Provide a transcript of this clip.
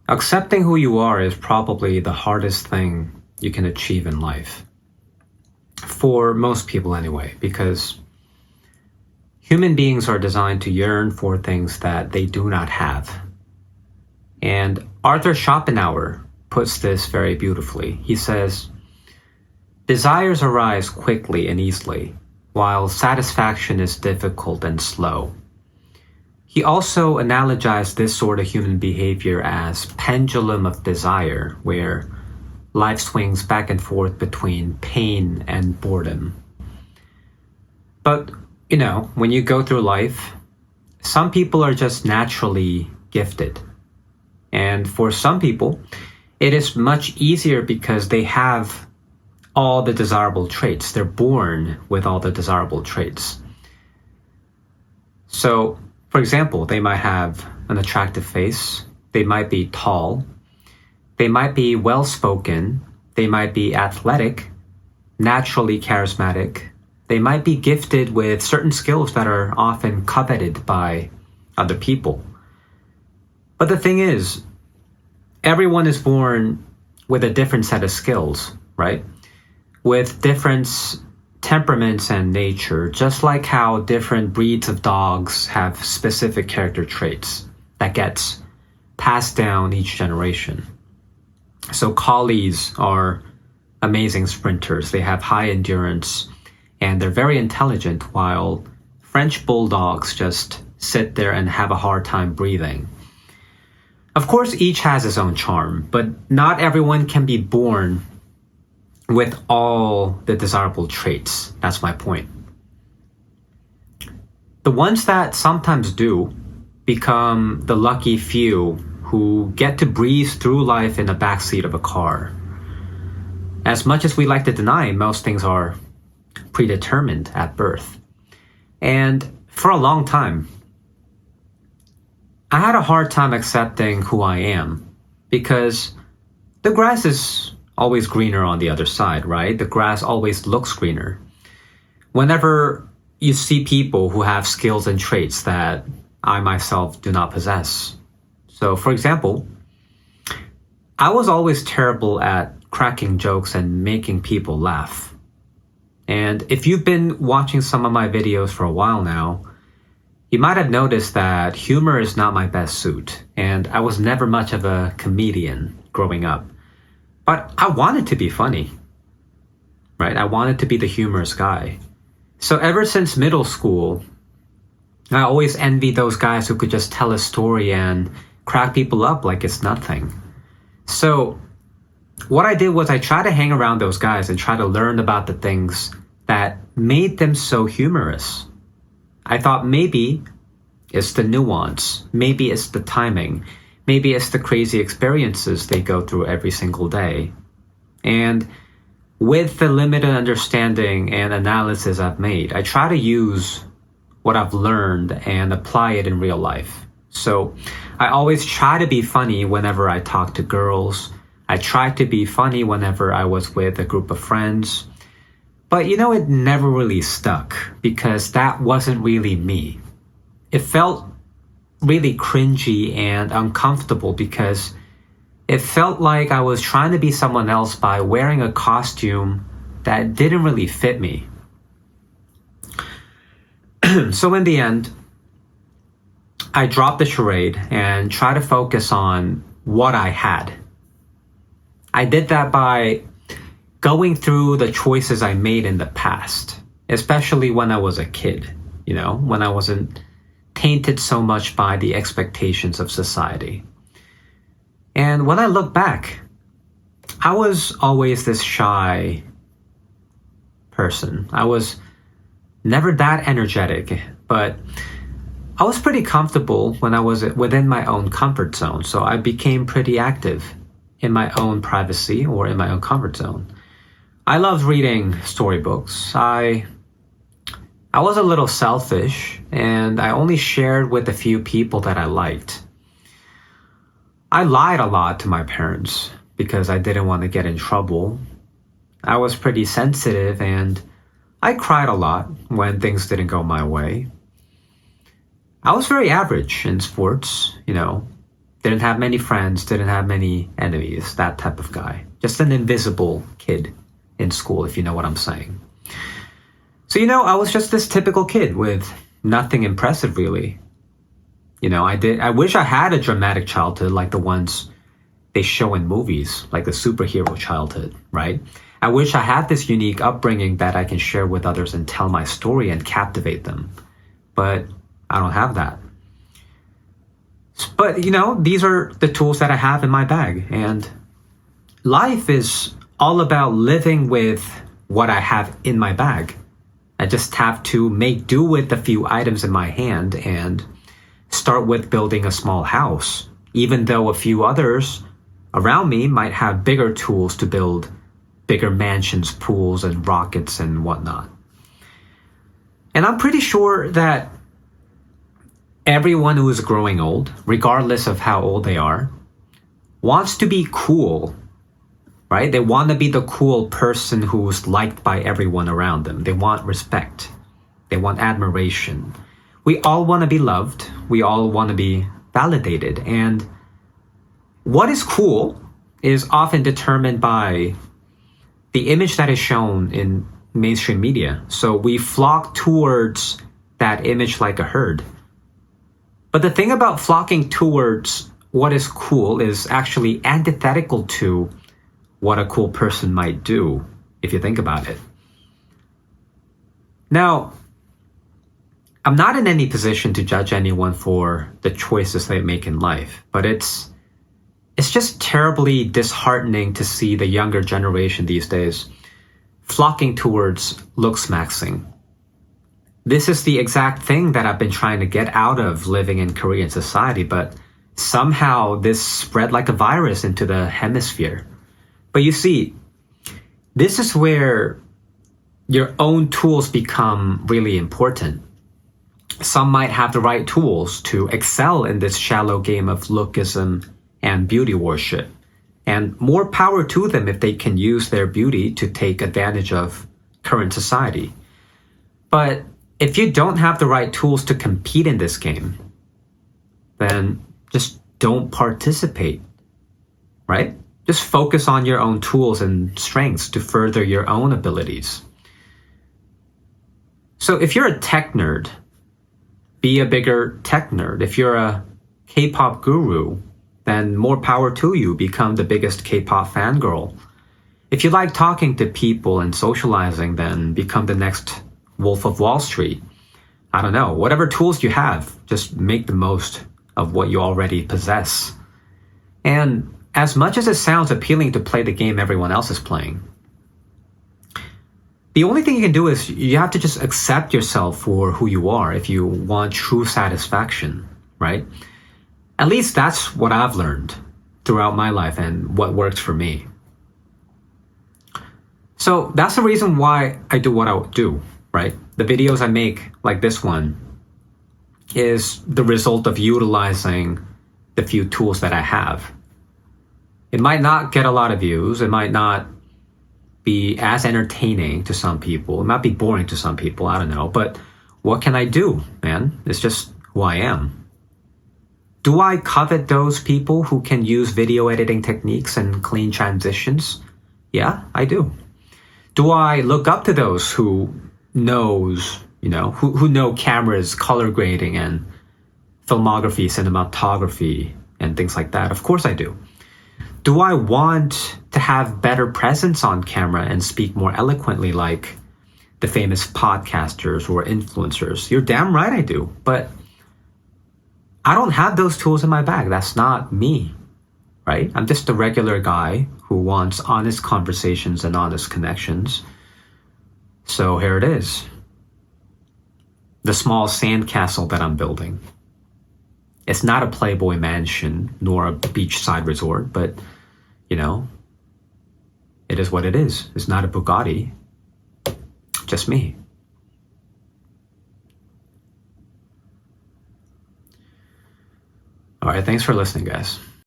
Accepting who you are is probably the hardest thing you can achieve in life. For most people, anyway, because human beings are designed to yearn for things that they do not have. And Arthur Schopenhauer puts this very beautifully. He says, "Desires arise quickly and easily, while satisfaction is difficult and slow." He also analogized this sort of human behavior as pendulum of desire, where life swings back and forth between pain and boredom. But, when you go through life, some people are just naturally gifted. And for some people, it is much easier because they have all the desirable traits. They're born with all the desirable traits. So, for example, they might have an attractive face, they might be tall, they might be well-spoken, they might be athletic, naturally charismatic, they might be gifted with certain skills that are often coveted by other people. But the thing is, everyone is born with a different set of skills, right? With different temperaments and nature, just like how different breeds of dogs have specific character traits that gets passed down each generation. So collies are amazing sprinters. They have high endurance and they're very intelligent, while French bulldogs just sit there and have a hard time breathing. Of course, each has its own charm, but not everyone can be born with all the desirable traits. That's my point. The ones that sometimes do become the lucky few who get to breeze through life in the backseat of a car. As much as we like to deny, most things are predetermined at birth. And for a long time, I had a hard time accepting who I am because the grass is always greener on the other side, right? The grass always looks greener. Whenever you see people who have skills and traits that I myself do not possess. So, for example, I was always terrible at cracking jokes and making people laugh. And if you've been watching some of my videos for a while now, you might have noticed that humor is not my best suit, and I was never much of a comedian growing up. But I wanted to be funny, right? I wanted to be the humorous guy. So ever since middle school, I always envied those guys who could just tell a story and crack people up like it's nothing. So what I did was I tried to hang around those guys and try to learn about the things that made them so humorous. I thought maybe it's the nuance, maybe it's the timing, maybe it's the crazy experiences they go through every single day. And with the limited understanding and analysis I've made, I try to use what I've learned and apply it in real life. So I always try to be funny whenever I talk to girls. I tried to be funny whenever I was with a group of friends. But it never really stuck because that wasn't really me. It felt really cringy and uncomfortable because it felt like I was trying to be someone else by wearing a costume that didn't really fit me. So in the end, I dropped the charade and tried to focus on what I had. I did that by going through the choices I made in the past, especially when I was a kid, when I wasn't tainted so much by the expectations of society. And when I look back, I was always this shy person. I was never that energetic, but I was pretty comfortable when I was within my own comfort zone. So I became pretty active in my own privacy or in my own comfort zone. I loved reading storybooks. I was a little selfish and I only shared with a few people that I liked. I lied a lot to my parents because I didn't want to get in trouble. I was pretty sensitive and I cried a lot when things didn't go my way. I was very average in sports, Didn't have many friends, didn't have many enemies, that type of guy. Just an invisible kid in school, if you know what I'm saying. So, I was just this typical kid with nothing impressive, really. I wish I had a dramatic childhood like the ones they show in movies, like the superhero childhood, right? I wish I had this unique upbringing that I can share with others and tell my story and captivate them. But I don't have that. But, these are the tools that I have in my bag. And life is all about living with what I have in my bag. I just have to make do with the few items in my hand and start with building a small house, even though a few others around me might have bigger tools to build bigger mansions, pools, and rockets and whatnot. And I'm pretty sure that everyone who is growing old, regardless of how old they are, wants to be cool, right? They want to be the cool person who's liked by everyone around them. They want respect. They want admiration. We all want to be loved. We all want to be validated. And what is cool is often determined by the image that is shown in mainstream media. So we flock towards that image like a herd. But the thing about flocking towards what is cool is actually antithetical to what a cool person might do, if you think about it. Now, I'm not in any position to judge anyone for the choices they make in life, but it's just terribly disheartening to see the younger generation these days flocking towards looks maxing. This is the exact thing that I've been trying to get out of living in Korean society, but somehow this spread like a virus into the hemisphere. But you see, this is where your own tools become really important. Some might have the right tools to excel in this shallow game of lookism and beauty worship. And more power to them if they can use their beauty to take advantage of current society. But if you don't have the right tools to compete in this game, then just don't participate, right? Just focus on your own tools and strengths to further your own abilities. So if you're a tech nerd, be a bigger tech nerd. If you're a K-pop guru, then more power to you. Become the biggest K-pop fangirl. If you like talking to people and socializing, then become the next Wolf of Wall Street. I don't know. Whatever tools you have, just make the most of what you already possess. And as much as it sounds appealing to play the game everyone else is playing, the only thing you can do is you have to just accept yourself for who you are if you want true satisfaction, right? At least that's what I've learned throughout my life and what works for me. So that's the reason why I do what I do, right? The videos I make, like this one, is the result of utilizing the few tools that I have. It might not get a lot of views. It might not be as entertaining to some people. It might be boring to some people. I don't know. But what can I do, man? It's just who I am. Do I covet those people who can use video editing techniques and clean transitions? Yeah, I do. Do I look up to those who knows, who know cameras, color grading, and filmography, cinematography, and things like that? Of course I do. Do I want to have better presence on camera and speak more eloquently like the famous podcasters or influencers? You're damn right I do. But I don't have those tools in my bag. That's not me, right? I'm just a regular guy who wants honest conversations and honest connections. So here it is. The small sandcastle that I'm building. It's not a Playboy mansion nor a beachside resort, but, it is what it is. It's not a Bugatti. Just me. All right, thanks for listening, guys.